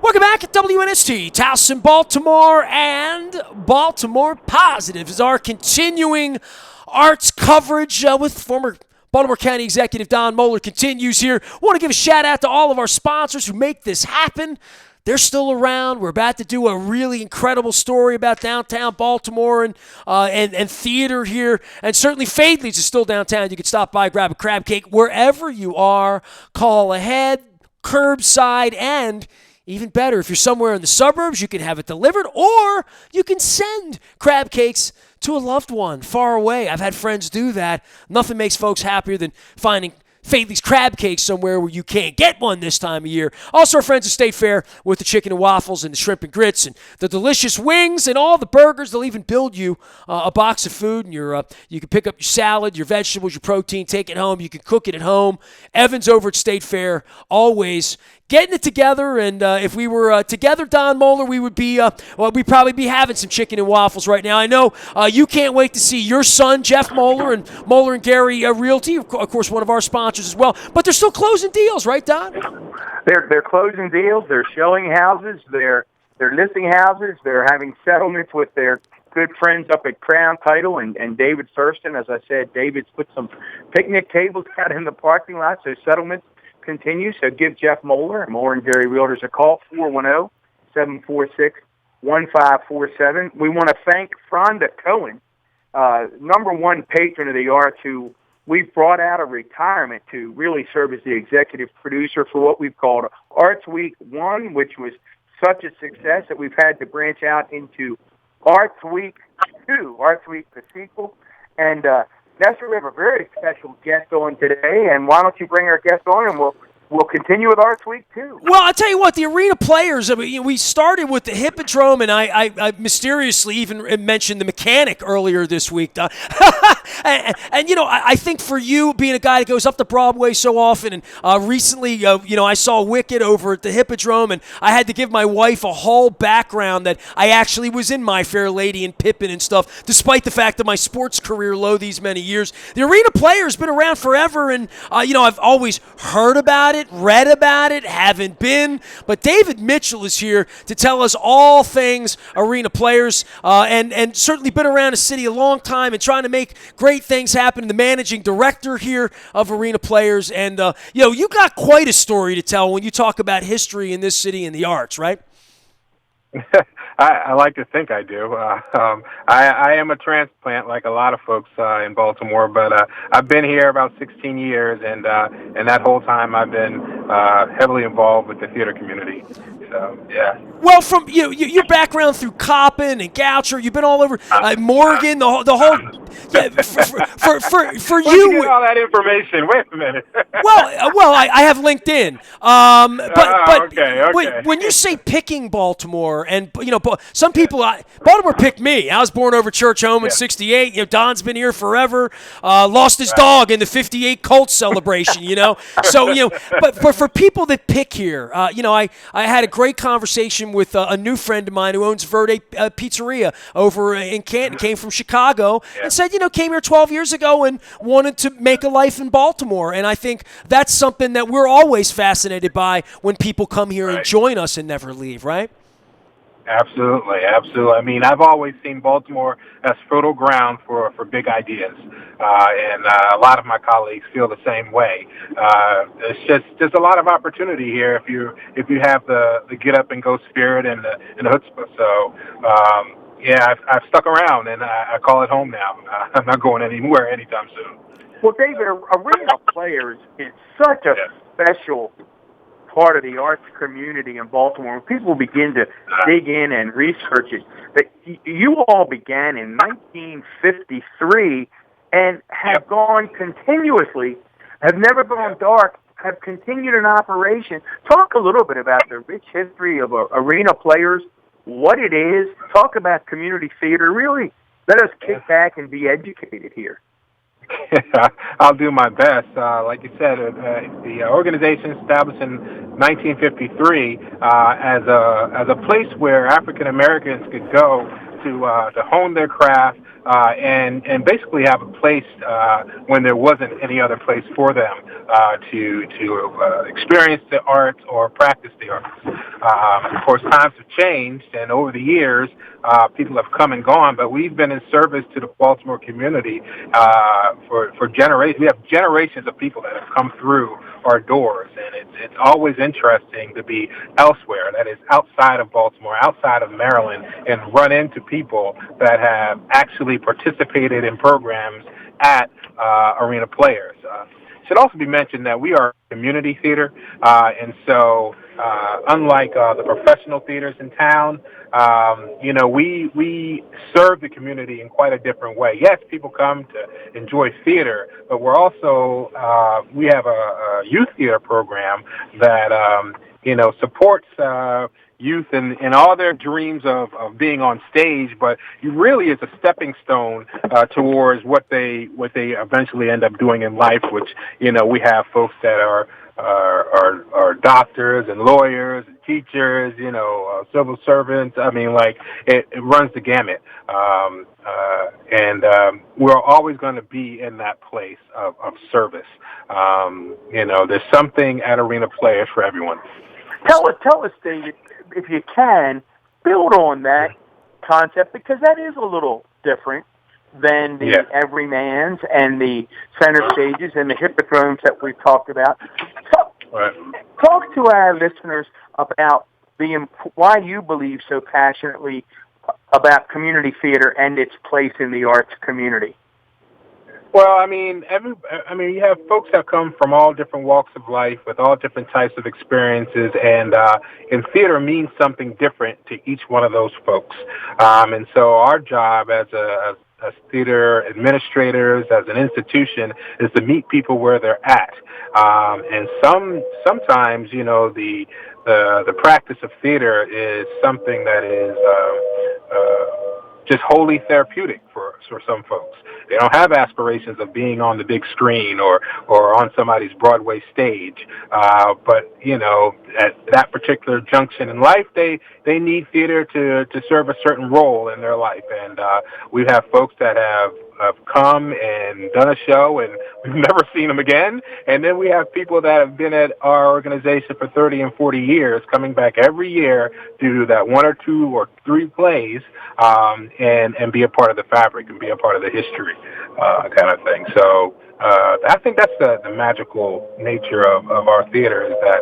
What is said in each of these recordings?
Welcome back at WNST, Towson, Baltimore, and Baltimore Positive is our continuing arts coverage with former Baltimore County Executive Don Moeller continues here. Want to give a shout out to all of our sponsors who make this happen. They're still around. We're about to do a really incredible story about downtown Baltimore and theater here. And certainly Fadley's is still downtown. You can stop by, grab a crab cake. Wherever you are, call ahead, curbside, and even better, if you're somewhere in the suburbs, you can have it delivered, or you can send crab cakes to a loved one far away. I've had friends do that. Nothing makes folks happier than finding Fadley's crab cakes somewhere where you can't get one this time of year. Also, our friends at State Fair with the chicken and waffles and the shrimp and grits and the delicious wings and all the burgers. They'll even build you a box of food, and you can pick up your salad, your vegetables, your protein, take it home. You can cook it at home. Evans over at State Fair, always getting it together, and if we were together, Don Moeller, we would be, we'd probably be having some chicken and waffles right now. I know you can't wait to see your son, Jeff Moeller, and Moeller and Gary Realty, of course, one of our sponsors as well. But they're still closing deals, right, Don? They're closing deals. They're showing houses. They're listing houses. They're having settlements with their good friends up at Crown Title and David Thurston. As I said, David's put some picnic tables out in the parking lot, so settlements continue. So give Jeff Moeller and Gary Realtors a call, 410-746-1547. We want to thank Fonda Cohen, number one patron of the arts, who we've brought out of retirement to really serve as the executive producer for what we've called Arts Week 1, which was such a success that we've had to branch out into Arts Week 2, Arts Week the sequel. And Nestor, we have a very special guest on today, and why don't you bring our guest on, and we'll continue with Arts Week too. Well, I'll tell you what, the arena players, I mean, we started with the Hippodrome, and I mysteriously even mentioned the Mechanic earlier this week. and I think for you, being a guy that goes up to Broadway so often, and recently, I saw Wicked over at the Hippodrome, and I had to give my wife a whole background that I actually was in My Fair Lady and Pippin and stuff, despite the fact that my sports career low these many years. The arena player's been around forever, and, I've always heard about it, read about it, haven't been, but David Mitchell is here to tell us all things arena players, and certainly been around the city a long time and trying to make great things happen. The managing director here of Arena Players, and you got quite a story to tell when you talk about history in this city and the arts, right? I like to think I do. I am a transplant, like a lot of folks in Baltimore, but I've been here about 16 years, and that whole time I've been heavily involved with the theater community. So, yeah. Well, from your background through Coppin and Goucher, you've been all over Morgan, the whole. Yeah, for you, get all that information. Wait a minute. well, I have LinkedIn. But okay. When you say picking Baltimore, and some people, Baltimore picked me. I was born over Church Home in '68. Don's been here forever. Lost his dog in the '58 Colts celebration. So but for people that pick here, I had a great conversation with a new friend of mine who owns Verde Pizzeria over in Canton. Came from Chicago and said, came here 12 years ago and wanted to make a life in Baltimore. And I think that's something that we're always fascinated by when people come here and join us and never leave, right? Absolutely. I mean, I've always seen Baltimore as fertile ground for big ideas, and a lot of my colleagues feel the same way. It's just a lot of opportunity here if you have the get up and go spirit and the chutzpah. So. I've stuck around, and I call it home now. I'm not going anywhere anytime soon. Well, David, Arena Players is such a special part of the arts community in Baltimore. When people begin to dig in and research it, that you all began in 1953 and have gone continuously, have never gone dark, have continued in operation. Talk a little bit about the rich history of Arena Players, what it is, talk about community theater. Really, let us kick back and be educated here. I'll do my best. Like you said, the organization established in 1953 as a place where African Americans could go to hone their craft and basically have a place when there wasn't any other place for them to experience the arts or practice the arts. Of course, times have changed, and over the years, people have come and gone, but we've been in service to the Baltimore community for generations. We have generations of people that have come through our doors, and it's always interesting to be elsewhere, that is outside of Baltimore, outside of Maryland, and run into people that have actually participated in programs at Arena Players. It should also be mentioned that we are a community theater, and so unlike the professional theaters in town, we serve the community in quite a different way. Yes, people come to enjoy theater, but we're also we have a youth theater program that supports youth in all their dreams of being on stage, but it really is a stepping stone towards what they eventually end up doing in life. Which we have folks that are doctors and lawyers and teachers, civil servants. I mean, like it runs the gamut, and we're always going to be in that place of service. There's something at Arena Players for everyone. Tell us, David, if you can, build on that concept, because that is a little different than the everymans and the center stages and the hippodromes that we've talked about. Talk to our listeners about why you believe so passionately about community theater and its place in the arts community. Well, you have folks that come from all different walks of life with all different types of experiences, and theater means something different to each one of those folks. And so our job as theater administrators, as an institution, is to meet people where they're at. And sometimes, the practice of theater is something that is just wholly therapeutic for some folks. They don't have aspirations of being on the big screen or on somebody's Broadway stage. But at that particular junction in life, they need theater to serve a certain role in their life. And we have folks that have come and done a show, and we've never seen them again. And then we have people that have been at our organization for 30 and 40 years, coming back every year to do that 1 or 2 or 3 plays, and be a part of the fabric and be a part of the history, kind of thing. So I think that's the magical nature of our theater, is that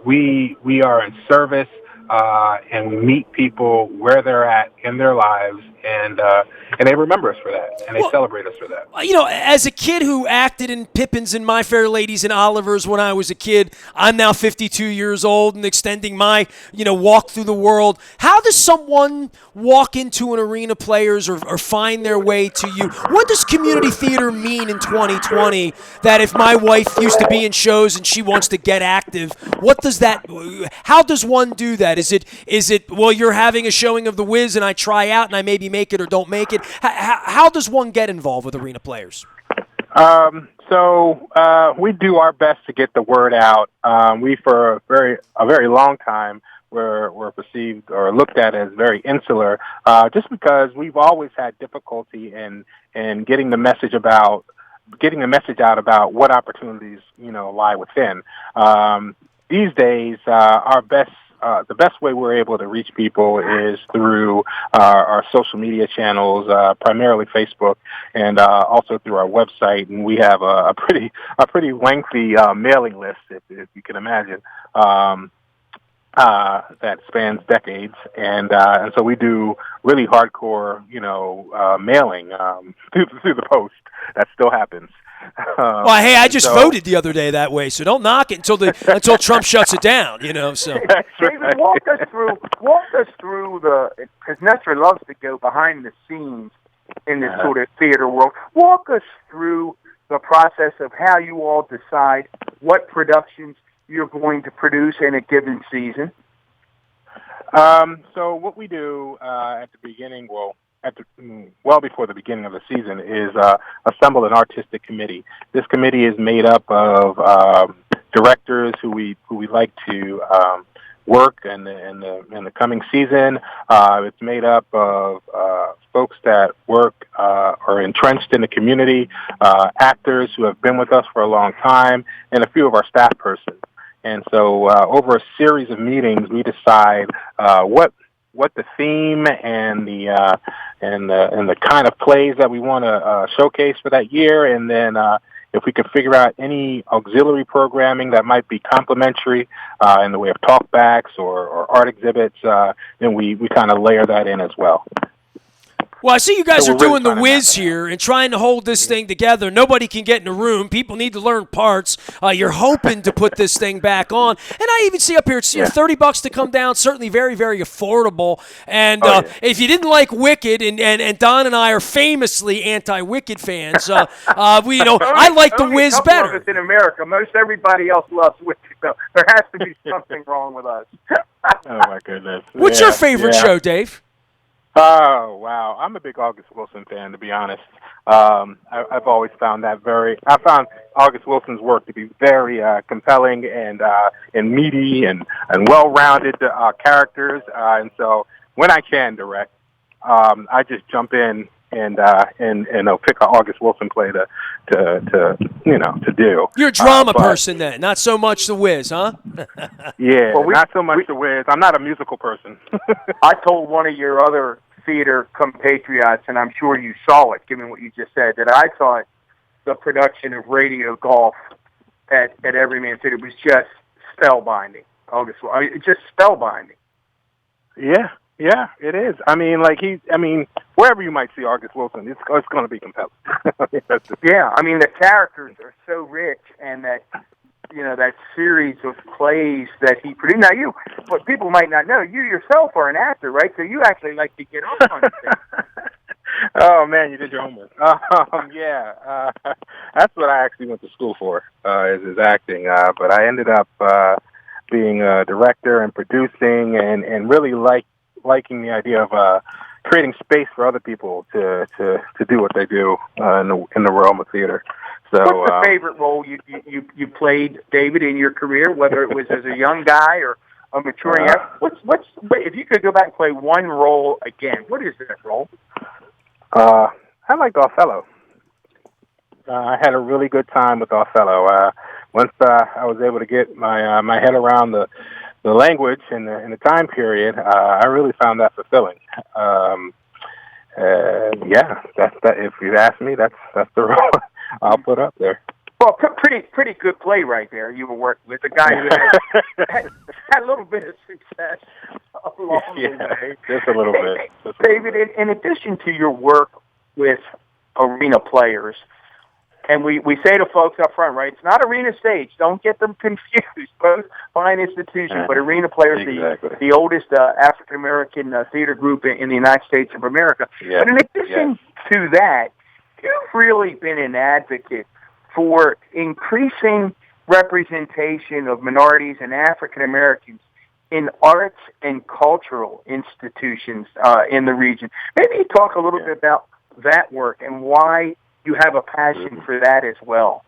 we are in service, and we meet people where they're at in their lives, and they remember us for that, and they celebrate us for that. As a kid who acted in Pippins and My Fair Ladies and Olivers when I was a kid, I'm now 52 years old and extending my, walk through the world. How does someone walk into an Arena Players or find their way to you? What does community theater mean in 2020, that if my wife used to be in shows and she wants to get active, how does one do that? Is it, well, you're having a showing of The Wiz and I try out and I maybe make it or don't make it? How does one get involved with Arena Players? So we do our best to get the word out. We, for a very long time, were perceived or looked at as very insular, just because we've always had difficulty in getting the message out about what opportunities lie within. These days, the best way we're able to reach people is through our social media channels, primarily Facebook, and also through our website. And we have a pretty lengthy mailing list, if you can imagine, that spans decades. And so we do really hardcore, mailing through the post. That still happens. Well, hey, I just voted the other day that way, so don't knock it until Trump shuts it down. So David, walk us through because Nestor loves to go behind the scenes in this sort of theater world. Walk us through the process of how you all decide what productions you're going to produce in a given season. So what we do at the beginning, well before the beginning of the season, is assemble an artistic committee. This committee is made up of directors who we like to work and the coming season. It's made up of folks that work are entrenched in the community, actors who have been with us for a long time, and a few of our staff persons. And so, over a series of meetings, we decide what the theme and the kind of plays that we want to showcase for that year, and then if we can figure out any auxiliary programming that might be complementary in the way of talkbacks or art exhibits, then we kind of layer that in as well. Well, I see you guys So are we're really doing the trying to whiz map it here and trying to hold this thing together. Nobody can get in a room. People need to learn parts. You're hoping to put this thing back on. And I even see up here, it's $30 to come down. Certainly very, very affordable. And if you didn't like Wicked, and Don and I are famously anti-Wicked fans, I like the whiz better. A couple of us in America. Most everybody else loves Wicked. So there has to be something wrong with us. Oh, my goodness. What's your favorite show, Dave? Oh, wow. I'm a big August Wilson fan, to be honest. I've always found I found August Wilson's work to be very compelling and meaty and well-rounded characters. And so when I can direct, I just jump in and I'll pick an August Wilson play to do. You're a drama person then, not so much the whiz, huh? Yeah, not so much the whiz. I'm not a musical person. I told one of your other theater compatriots, and I'm sure you saw it, given what you just said, that I thought the production of Radio Golf at Everyman Theater was just spellbinding. It's just spellbinding. Yeah, it is. I mean, wherever you might see August Wilson, it's going to be compelling. Yeah, I mean, the characters are so rich, and that series of plays that he produced. Now, what people might not know, you yourself are an actor, right? So you actually like to get up on things. Oh, man, you did your homework. That's what I actually went to school for, is acting. But I ended up being a director and producing and really liking the idea of creating space for other people to do what they do in the realm of theater. So, what's the favorite role you played, David, in your career, whether it was as a young guy or a maturing actor? If you could go back and play one role again, what is that role? I liked Othello. I had a really good time with Othello. Once I was able to get my head around the language and the time period, I really found that fulfilling. That's that. If you ask me, that's the role I'll put up there. Well, pretty good play right there. You were working with a guy who had a little bit of success along the way. Just a little bit. David, in addition to your work with arena players, and we say to folks up front, right, it's not arena stage. Don't get them confused. Both fine institutions, but arena players, exactly. the oldest African-American theater group in the United States of America. Yeah. But in addition to that, you've really been an advocate for increasing representation of minorities and African Americans in arts and cultural institutions in the region. Maybe you talk a little bit about that work and why you have a passion for that as well.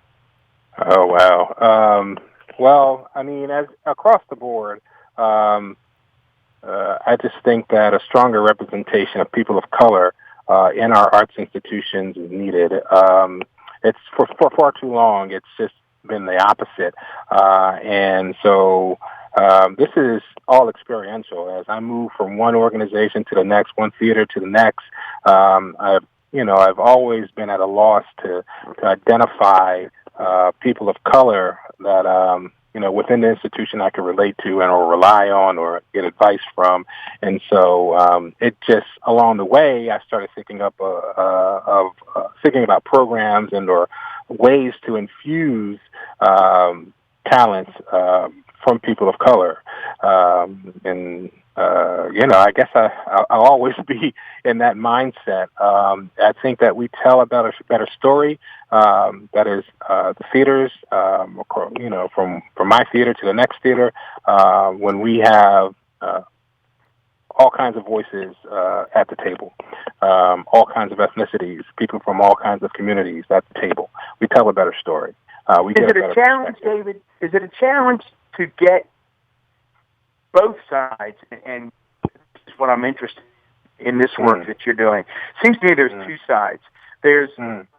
Oh, wow. Well, I mean, as across the board, I just think that a stronger representation of people of color in our arts institutions is needed. It's for far too long. It's just been the opposite, and so this is all experiential. As I move from one organization to the next, one theater to the next, I've always been at a loss to identify people of color that within the institution I could relate to and or rely on or get advice from. And so it just along the way I started thinking about programs and or ways to infuse talents from people of color. I guess I'll always be in that mindset. I think that we tell a better story. That is the theaters, from my theater to the next theater, when we have all kinds of voices at the table, all kinds of ethnicities, people from all kinds of communities at the table. We tell a better story. Is it a challenge, David? Is it a challenge to get both sides, and this is what I'm interested in this work that you're doing. Seems to me there's two sides. There's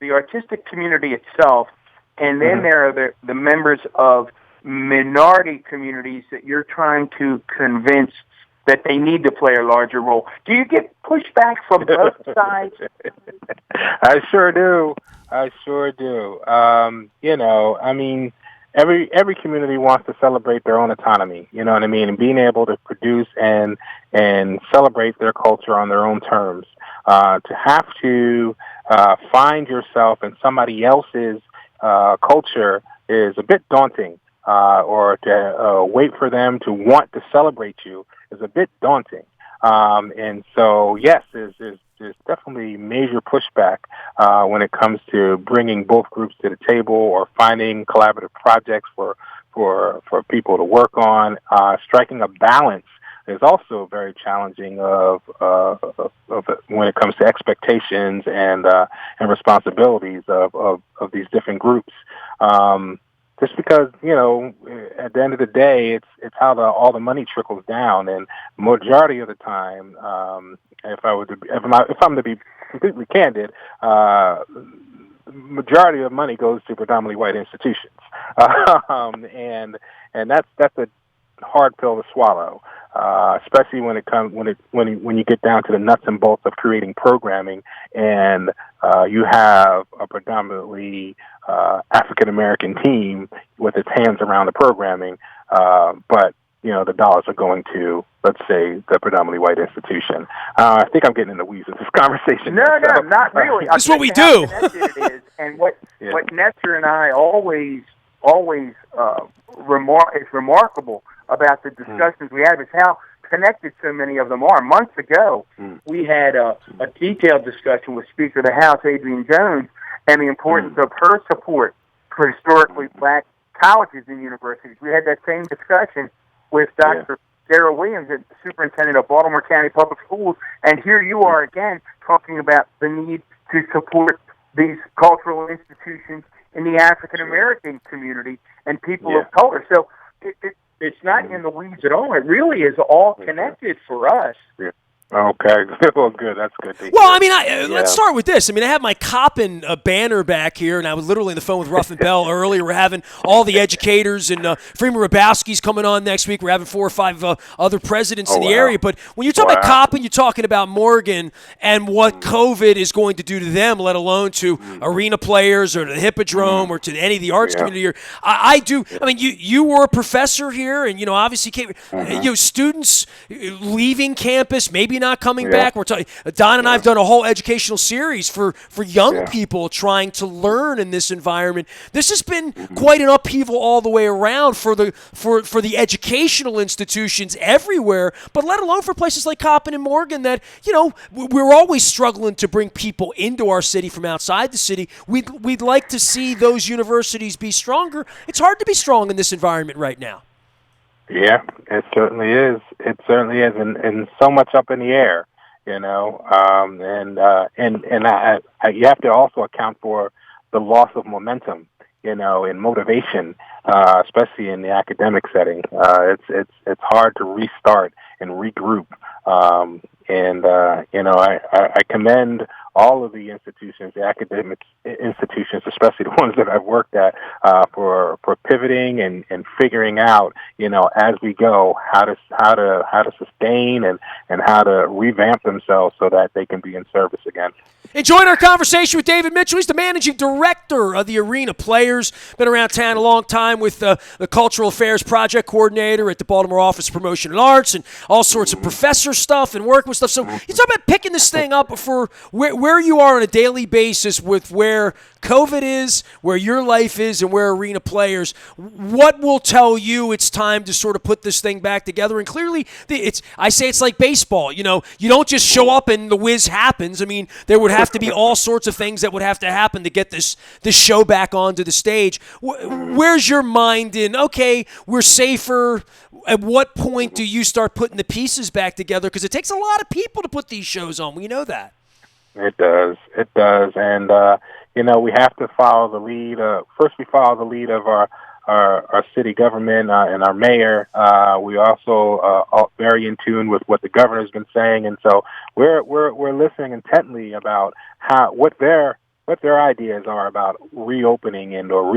the artistic community itself, and then there are the members of minority communities that you're trying to convince that they need to play a larger role. Do you get pushback from both sides? I sure do. I sure do. I mean, every community wants to celebrate their own autonomy. You know what I mean? And being able to produce and celebrate their culture on their own terms. To have to find yourself in somebody else's culture is a bit daunting. Or to wait for them to want to celebrate you is a bit daunting. And so, yes, there's definitely major pushback when it comes to bringing both groups to the table or finding collaborative projects for people to work on. Striking a balance is also very challenging of when it comes to expectations and responsibilities of these different groups. Just because, at the end of the day, it's how all the money trickles down, and majority of the time, if I'm to be completely candid, majority of money goes to predominantly white institutions, and that's a hard pill to swallow, especially when you get down to the nuts and bolts of creating programming, and you have a predominantly African American team with its hands around the programming, but the dollars are going to, let's say, the predominantly white institution. I think I'm getting in the weeds of this conversation. No, not really. That's what we do. It is, and what Netzer and I always is remarkable about the discussions we have is how connected so many of them are. Months ago, we had a detailed discussion with Speaker of the House, Adrian Jones, and the importance of her support for historically black colleges and universities. We had that same discussion with Dr. Darrell Williams, the superintendent of Baltimore County Public Schools, and here you are again talking about the need to support these cultural institutions in the African American community and people of color. So it's not in the weeds at all. It really is all connected for us. Yeah. Okay. Well, good. That's good to hear. Well, I mean, let's start with this. I mean, I have my Coppin banner back here, and I was literally on the phone with Ruff and Bell earlier. We're having all the educators, and Freeman Rabowski's coming on next week. We're having 4 or 5 other presidents in the area. But when you talk about Coppin, you're talking about Morgan and what COVID is going to do to them, let alone to arena players or to the Hippodrome or to any of the arts community here. I do. I mean, you were a professor here, and obviously, students leaving campus, maybe not coming back. We're talking. Don and I have done a whole educational series for young people trying to learn in this environment. This has been quite an upheaval all the way around for the educational institutions everywhere, but let alone for places like Coppin and Morgan that we're always struggling to bring people into our city from outside the city. We'd like to see those universities be stronger. It's hard to be strong in this environment right now. Yeah, it certainly is. It certainly is, and so much up in the air, and you have to also account for the loss of momentum, and motivation, especially in the academic setting. It's hard to restart and regroup, I commend all of the institutions, the academic institutions, especially the ones that I've worked at, for pivoting and figuring out, as we go, how to sustain and how to revamp themselves so that they can be in service again. Enjoyed our conversation with David Mitchell. He's the managing director of the Arena Players. Been around town a long time with the Cultural Affairs Project Coordinator at the Baltimore Office of Promotion and Arts and all sorts of professor stuff and work with stuff. So you talk about picking this thing up for where you are on a daily basis with where COVID is, where your life is, and where Arena Players. What will tell you it's time to sort of put this thing back together? And clearly, I say it's like baseball. You don't just show up and the whiz happens. I mean, there would have to be all sorts of things that would have to happen to get this show back onto the stage. Where's your mind in, okay, we're safer? At what point do you start putting the pieces back together? Because it takes a lot of people to put these shows on. We know that. It does. And, we have to follow the lead. First, we follow the lead of our city government and our mayor. We also are very in tune with what the governor's been saying, and so we're listening intently about what their ideas are about reopening and or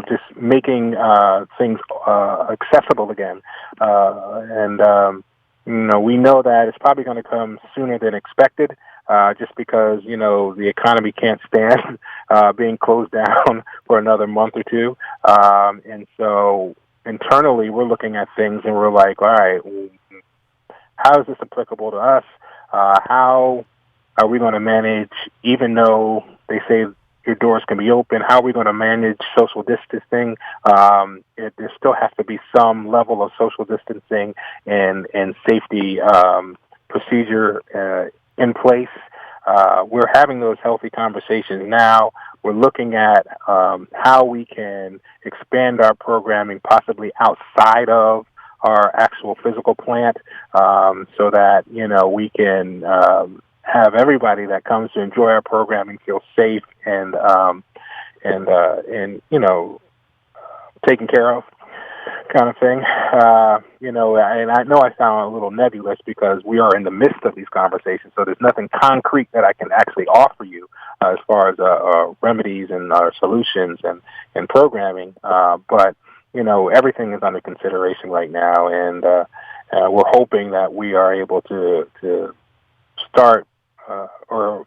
just making things accessible again. We know that it's probably going to come sooner than expected, just because, the economy can't stand being closed down for another month or two. And so internally, we're looking at things and we're like, all right, how is this applicable to us? How are we going to manage, even though they say your doors can be open, how are we going to manage social distancing? There still has to be some level of social distancing and safety procedure in place. We're having those healthy conversations now. We're looking at how we can expand our programming possibly outside of our actual physical plant, so that, we can have everybody that comes to enjoy our programming feel safe and taken care of, kind of thing. And I know I sound a little nebulous because we are in the midst of these conversations, so there's nothing concrete that I can actually offer you as far as remedies and solutions and programming. But everything is under consideration right now, and we're hoping that we are able to start or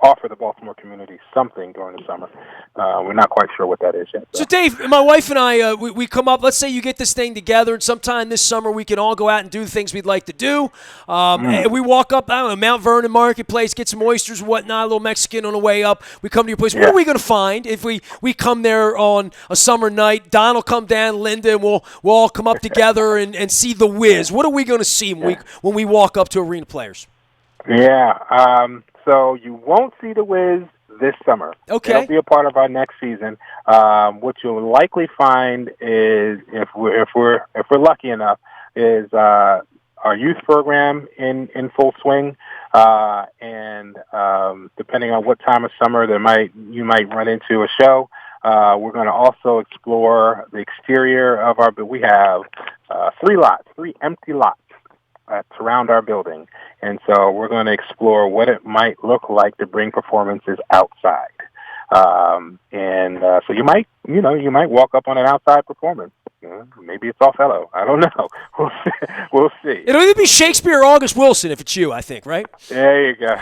offer the Baltimore community something during the summer. We're not quite sure what that is yet. So, Dave, my wife and I, we come up, let's say you get this thing together, and sometime this summer we can all go out and do the things we'd like to do. And we walk up, I don't know, Mount Vernon Marketplace, get some oysters and whatnot, a little Mexican on the way up. We come to your place. What are we going to find if we come there on a summer night? Don will come down, Linda, and we'll all come up together and see the Wiz. What are we going to see when we walk up to Arena Players? Yeah, so you won't see the Wiz this summer. Okay. It'll be a part of our next season. What you'll likely find is, if we're lucky enough, is our youth program in full swing. And depending on what time of summer you might run into a show. We're going to also explore the exterior of we have 3 empty lots that surround our building. And so we're going to explore what it might look like to bring performances outside. So you might walk up on an outside performance. Maybe it's Othello. I don't know. We'll see. It'll either be Shakespeare or August Wilson if it's you, I think, right? There you go.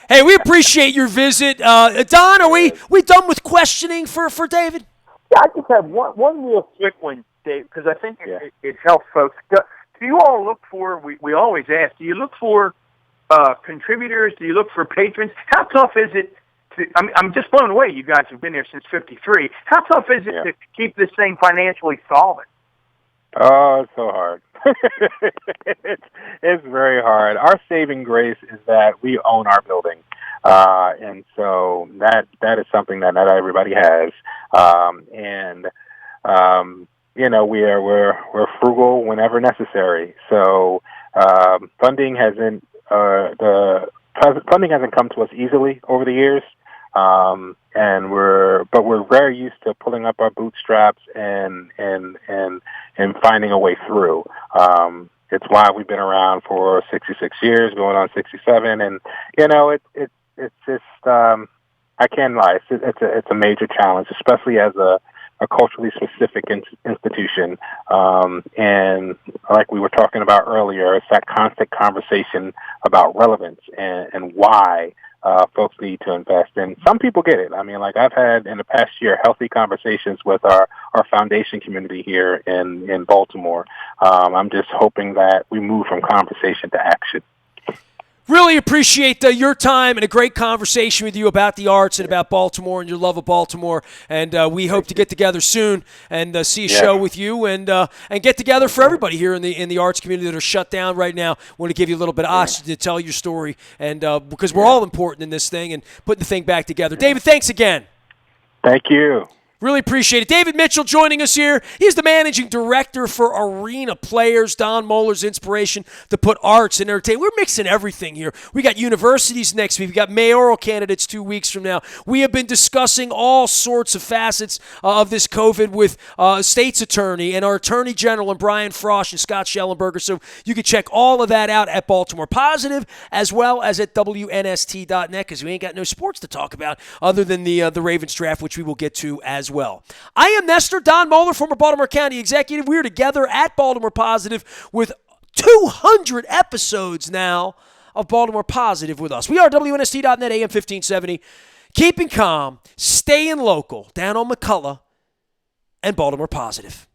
Hey, we appreciate your visit. Don, are we done with questioning for David? Yeah, I just have one real quick one, Dave, because I think it helps folks. Do you all look for, we always ask, do you look for contributors? Do you look for patrons? How tough is it I'm just blown away you guys have been there since 53. How tough is it to keep this thing financially solvent? Oh, it's so hard. It's very hard. Our saving grace is that we own our building. And so that is something that not everybody has. We're frugal whenever necessary. So funding hasn't come to us easily over the years. And we're very used to pulling up our bootstraps and finding a way through. It's why we've been around for 66 years, going on 67, and it's just I can't lie. It's a major challenge, especially as a culturally specific institution. And like we were talking about earlier, it's that constant conversation about relevance and why folks need to invest. And some people get it. I mean, like I've had in the past year healthy conversations with our foundation community here in Baltimore. I'm just hoping that we move from conversation to action. Really appreciate your time and a great conversation with you about the arts and about Baltimore and your love of Baltimore. And we hope to get together soon and see a show with you and get together for everybody here in the arts community that are shut down right now. Want to give you a little bit of oxygen to tell your story, and because we're all important in this thing and putting the thing back together. David, thanks again. Thank you. Really appreciate it. David Mitchell joining us here. He's the managing director for Arena Players. Don Moeller's inspiration to put arts and entertainment. We're mixing everything here. We got universities next week. We got mayoral candidates 2 weeks from now. We have been discussing all sorts of facets of this COVID with state's attorney and our attorney general and Brian Frosch and Scott Schellenberger. So you can check all of that out at Baltimore Positive as well as at WNST.net because we ain't got no sports to talk about other than the Ravens draft, which we will get to as well. I am Nestor, Don Moeller, former Baltimore County executive. We are together at Baltimore Positive with 200 episodes now of Baltimore Positive with us. We are WNST.net, AM 1570. Keeping calm, staying local, down on McCullough, and Baltimore Positive.